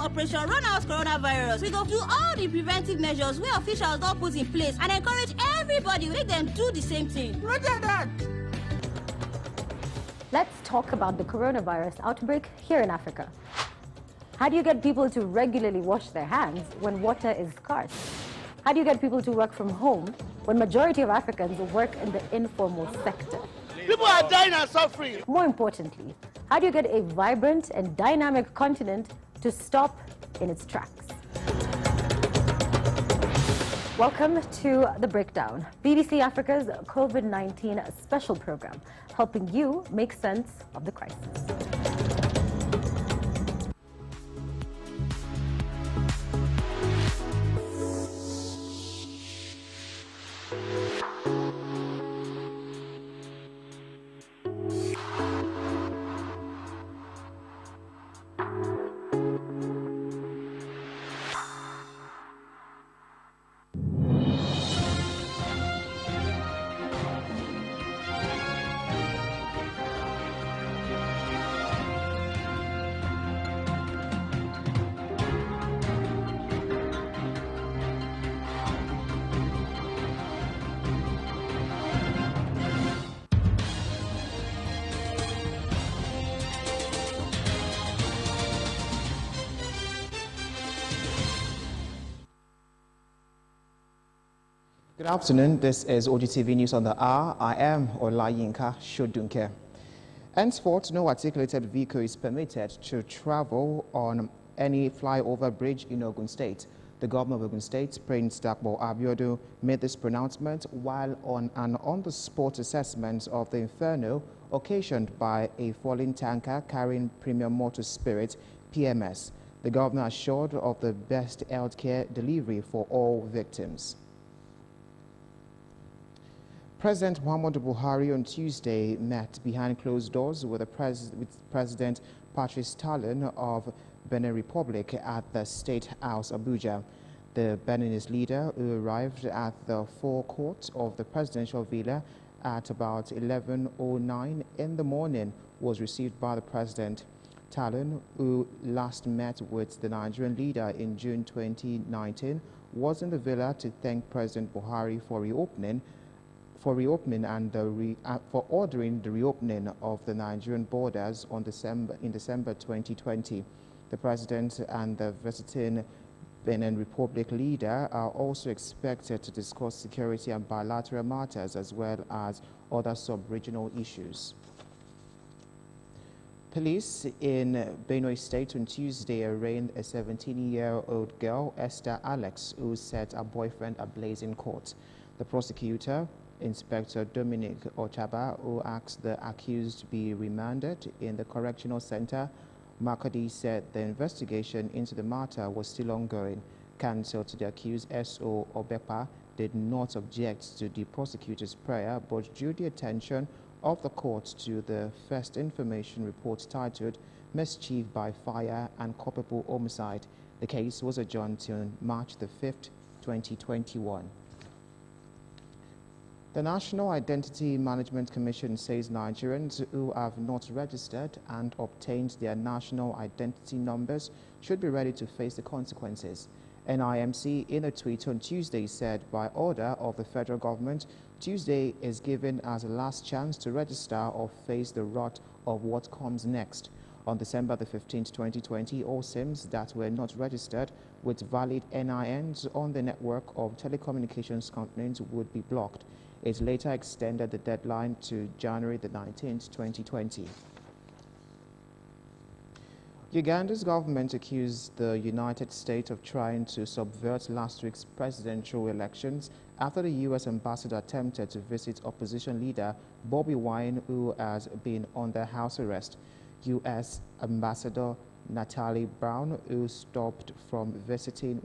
Operation Run Out Coronavirus, we go do all the preventive measures where officials don't put in place and encourage everybody, make them do the same thing. Roger that. Let's talk about the coronavirus outbreak here in Africa. How do you get people to regularly wash their hands when water is scarce? How do you get people to work from home when majority of Africans work in the informal sector? People are dying and suffering. More importantly, how do you get a vibrant and dynamic continent to stop in its tracks? Welcome to The Breakdown, BBC Africa's COVID-19 special program, helping you make sense of the crisis. Good afternoon. This is OGTV News on the Hour. I am Olayinka Shodunke. Henceforth, no articulated vehicle is permitted to travel on any flyover bridge in Ogun State. The governor of Ogun State, Prince Dakpo Abiodun, made this pronouncement while on an on-the-spot assessment of the inferno occasioned by a falling tanker carrying premium motor spirit, PMS. The governor assured of the best healthcare delivery for all victims. President Muhammadu Buhari on Tuesday met behind closed doors with President Patrice Talon of Benin Republic at the State House, Abuja. The Beninese leader, who arrived at the forecourt of the presidential villa at about 11:09 in the morning, was received by the president. Talon, who last met with the Nigerian leader in June 2019, was in the villa to thank President Buhari for reopening and for ordering the reopening of the Nigerian borders in December 2020. The president and the visiting Benin Republic leader are also expected to discuss security and bilateral matters as well as other sub-regional issues. Police in Benue State on Tuesday arraigned a 17-year-old girl, Esther Alex, who set her boyfriend ablaze in court. The prosecutor, Inspector Dominic Ochaba, who asked the accused be remanded in the correctional center, Makadi, said the investigation into the matter was still ongoing. Counsel to the accused, S.O. Obepa, did not object to the prosecutor's prayer but drew the attention of the court to the first information report titled Mischief by Fire and Culpable Homicide. The case was adjourned till March the 5th, 2021. The National Identity Management Commission says Nigerians who have not registered and obtained their national identity numbers should be ready to face the consequences. NIMC, in a tweet on Tuesday, said by order of the federal government, Tuesday is given as a last chance to register or face the wrath of what comes next. On December the 15th, 2020, all SIMs that were not registered with valid NINs on the network of telecommunications companies would be blocked. It later extended the deadline to January the 19th, 2020. Uganda's government accused the United States of trying to subvert last week's presidential elections after the U.S. ambassador attempted to visit opposition leader Bobi Wine, who has been under house arrest. U.S. Ambassador Natalie Brown, who was stopped from visiting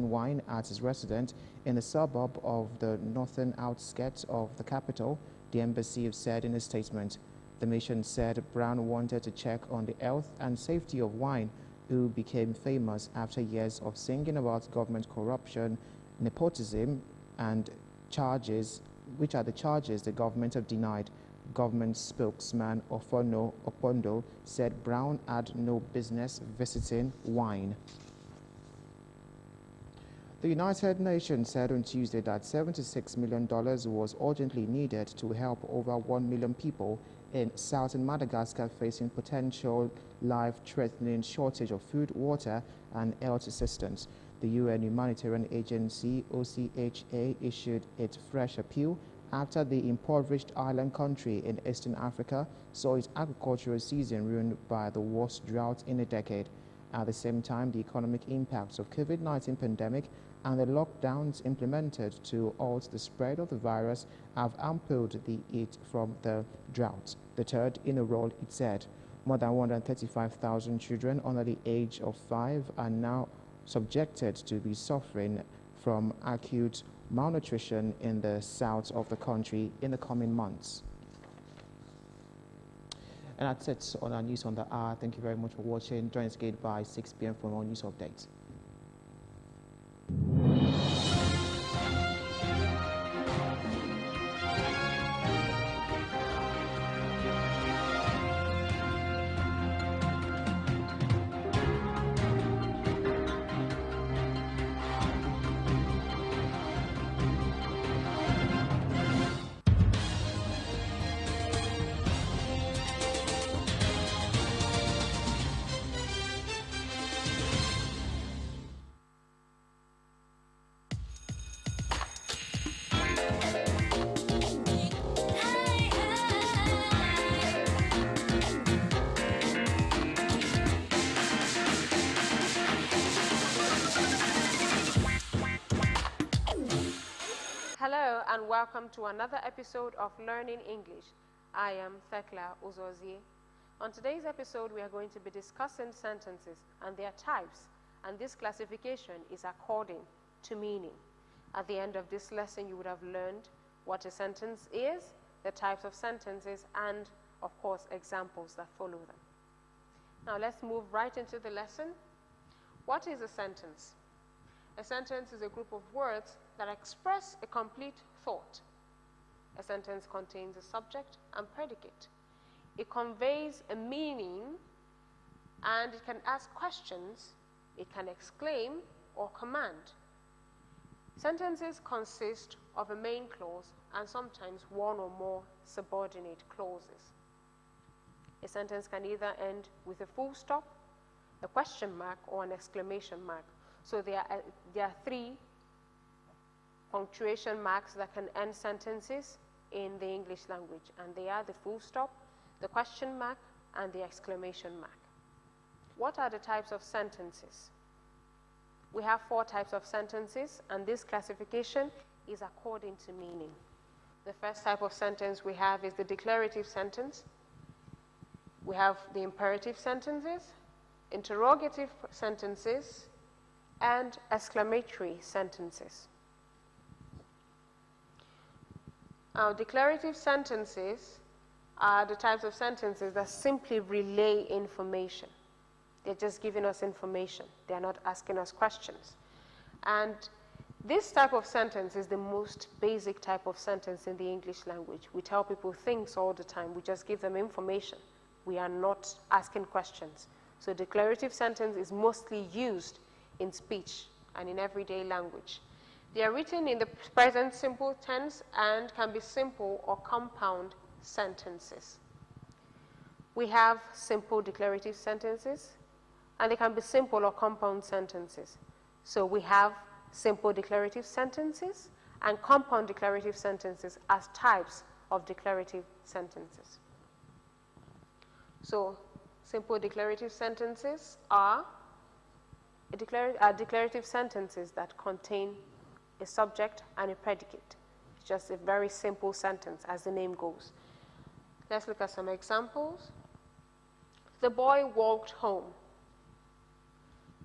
Wine at his residence in the suburb of the northern outskirts of the capital, the embassy said in a statement. The mission said Brown wanted to check on the health and safety of Wine, who became famous after years of singing about government corruption, nepotism, and charges, which are the charges the government have denied. Government spokesman Ofono Opondo said Brown had no business visiting wine. The United Nations said on Tuesday that $76 million was urgently needed to help over 1 million people in southern Madagascar facing potential life-threatening shortage of food, water, and health assistance. The UN humanitarian agency, OCHA, issued its fresh appeal after the impoverished island country in Eastern Africa saw its agricultural season ruined by the worst drought in a decade. At the same time, the economic impacts of COVID-19 pandemic and the lockdowns implemented to halt the spread of the virus have amplified the heat from the drought. The third in a row, it said. More than 135,000 children under the age of 5 are now subjected to be suffering from acute malnutrition in the south of the country in the coming months. And that's it on our news on the hour. Thank you very much for watching. Join us again by 6 p.m. for more news updates. Hello and welcome to another episode of Learning English. I am Thekla Uzozie. On today's episode, we are going to be discussing sentences and their types, and this classification is according to meaning. At the end of this lesson, you would have learned what a sentence is, the types of sentences, and of course, examples that follow them. Now let's move right into the lesson. What is a sentence? A sentence is a group of words that express a complete thought. A sentence contains a subject and predicate. It conveys a meaning and it can ask questions, it can exclaim or command. Sentences consist of a main clause and sometimes one or more subordinate clauses. A sentence can either end with a full stop, a question mark, or an exclamation mark. So there are 3 punctuation marks that can end sentences in the English language, and they are the full stop, the question mark, and the exclamation mark. What are the types of sentences? We have 4 types of sentences, and this classification is according to meaning. The first type of sentence we have is the declarative sentence. We have the imperative sentences, interrogative sentences, and exclamatory sentences. Now, declarative sentences are the types of sentences that simply relay information. They're just giving us information. They're not asking us questions. And this type of sentence is the most basic type of sentence in the English language. We tell people things all the time. We just give them information. We are not asking questions. So declarative sentence is mostly used in speech and in everyday language. They are written in the present simple tense and can be simple or compound sentences. We have simple declarative sentences, and they can be simple or compound sentences. So we have simple declarative sentences and compound declarative sentences as types of declarative sentences. So simple declarative sentences are declarative sentences that contain a subject and a predicate. It's just a very simple sentence, as the name goes. Let's look at some examples. The boy walked home.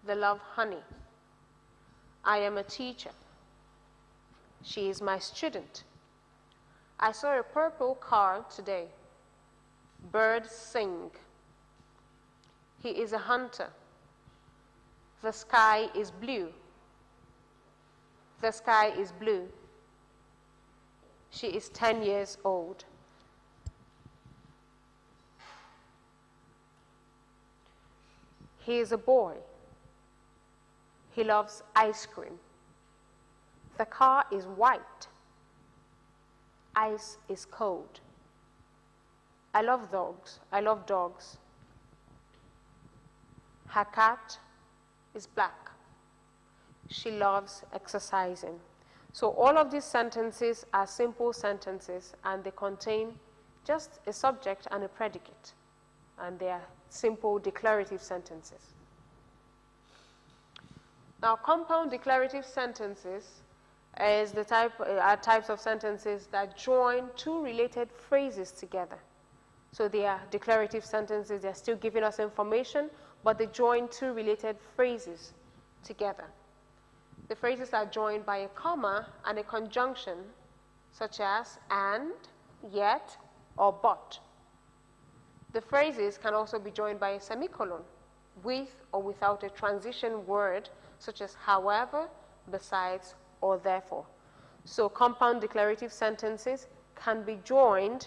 The love honey. I am a teacher. She is my student. I saw a purple car today. Birds sing. He is a hunter. The sky is blue. The sky is blue. She is 10 years old. He is a boy. He loves ice cream. The car is white. Ice is cold. I love dogs. I love dogs. Her cat is black. She loves exercising. So all of these sentences are simple sentences, and they contain just a subject and a predicate. And they are simple declarative sentences. Now, compound declarative sentences is the types of sentences that join two related phrases together. So they are declarative sentences. They're still giving us information, but they join two related phrases together. The phrases are joined by a comma and a conjunction, such as and, yet, or but. The phrases can also be joined by a semicolon, with or without a transition word, such as however, besides, or therefore. So compound declarative sentences can be joined,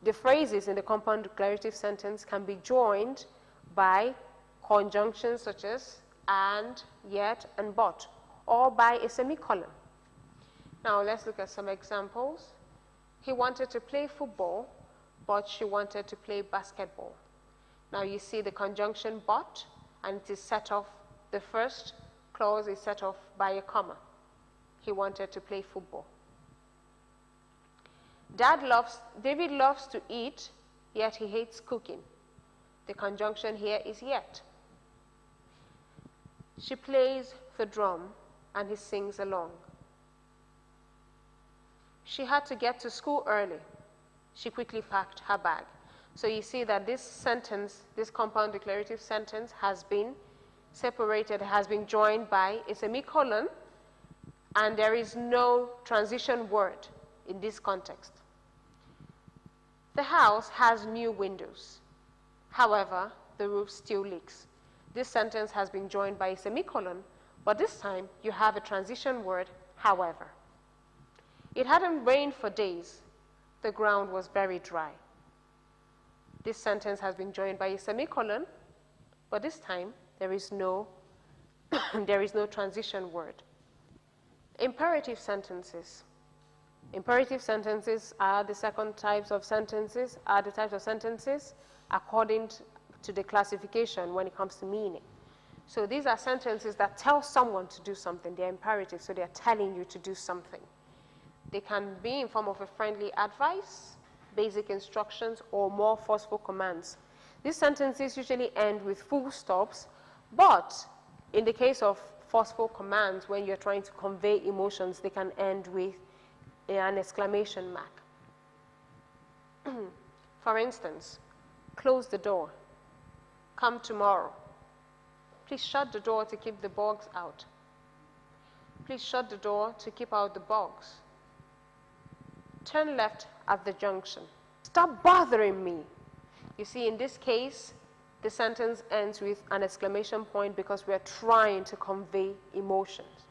the phrases in the compound declarative sentence can be joined by conjunctions such as and, yet, and but, or by a semicolon. Now let's look at some examples. He wanted to play football, but she wanted to play basketball. Now you see the conjunction but, and it is set off, the first clause is set off by a comma. He wanted to play football. David loves to eat, yet he hates cooking. The conjunction here is yet. She plays the drum, and he sings along. She had to get to school early. She quickly packed her bag. So you see that this sentence, this compound declarative sentence, has been separated, has been joined by a semicolon, and there is no transition word in this context. The house has new windows. However, the roof still leaks. This sentence has been joined by a semicolon, but this time you have a transition word, however. It hadn't rained for days. The ground was very dry. This sentence has been joined by a semicolon, but this time there is no transition word. Imperative sentences. Imperative sentences are the types of sentences according to the classification when it comes to meaning. So these are sentences that tell someone to do something. They're imperative, so they're telling you to do something. They can be in form of a friendly advice, basic instructions, or more forceful commands. These sentences usually end with full stops, but in the case of forceful commands, when you're trying to convey emotions, they can end with an exclamation mark. For instance, close the door. Come tomorrow. Please shut the door to keep the bugs out. Please shut the door to keep out the bugs. Turn left at the junction. Stop bothering me. You see, in this case, the sentence ends with an exclamation point because we are trying to convey emotions.